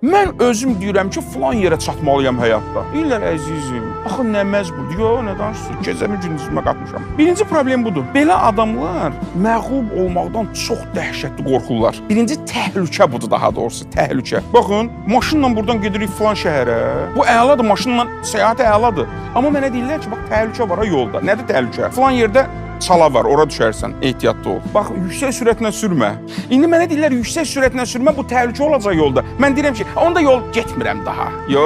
Mən özüm deyirəm ki, filan yerə çatmalıyam həyatda. Deyirlər əzizim, axı nə məzbudur? Yo, nə danışırsın? Gecəmi gündüzümə qatmışam. Birinci problem budur. Belə adamlar məğlub olmaqdan çox dəhşətli qorxurlar. Birinci təhlükə budur, daha doğrusu təhlükə. Baxın, maşınla buradan gedirik filan şəhərə. Bu əladır, maşınla səyahət əladır. Amma mənə deyirlər ki, bax təhlükə var ha yolda. Nədir təhlükə? Filan yerdə çala var, ora düşərsən, ehtiyatlı ol. Bax, yüksək sürətlə sürmə. İndi mənə deyirlər, yüksək sürətlə sürmə, bu təhlükə olacaq yolda. Mən deyirəm ki, onda yol getmirəm daha. Yo,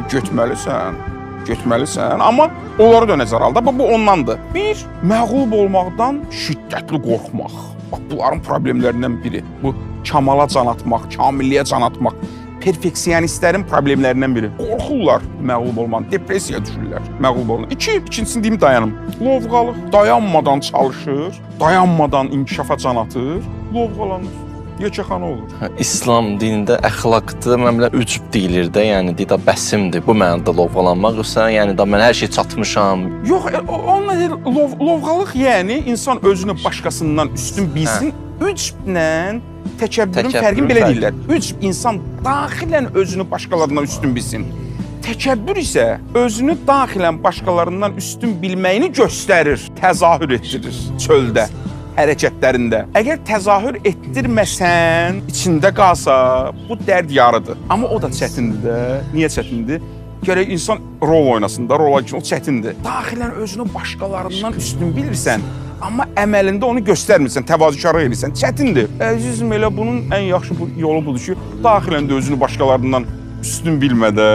getməlisən. Getməlisən, amma onları da nəzərə al da, bu ondandır. Bir, məğlub olmaqdan şiddətli qorxmaq. Bax, bunların problemlərindən biri. Bu, kamala can atmaq, kamilliyə can atmaq. Perfeksiyonistlərin problemlərindən biri. Qorxurlar məğlub olmanı, depressiyaya düşürlər məğlub olmanı. İkincisini deyim, dayanım. Lovğalıq dayanmadan çalışır, dayanmadan inkişafa can atır, lovğalanır. Yekəxana olur. İslam dinində əxlaqdır, məmlə ücub deyilir də, yəni deyir, bəsimdir. Bu mənada lovğalanmaq, yoxsa yəni da mən hər şey çatmışam. Yox, onunla deyir, lovğalıq yəni insan özünü başqasından üstün bilsin. Ücblə təkəbbürün fərqini belə deyirlər. Ücb insan daxilən özünü başqalarından üstün bilsin. Təkəbbür isə özünü daxilən başqalarından üstün bilməyini göstərir, təzahür etdirir çöldə, hərəkətlərində. Əgər təzahür etdirməsən, içində qalsa, bu dərd yarıdır. Amma o da çətindir də. Niyə çətindir? Gərək insan rol oynasın da, rola o çətindir. Daxilən özünü başqalarından üstün bilirsən, amma əməlində onu göstərmirsən, təvazökarlıq edirsən, çətindir. Əzizim, elə bunun ən yaxşı yolu budur ki, daxilən də özünü başqalarından üstün bilmə də.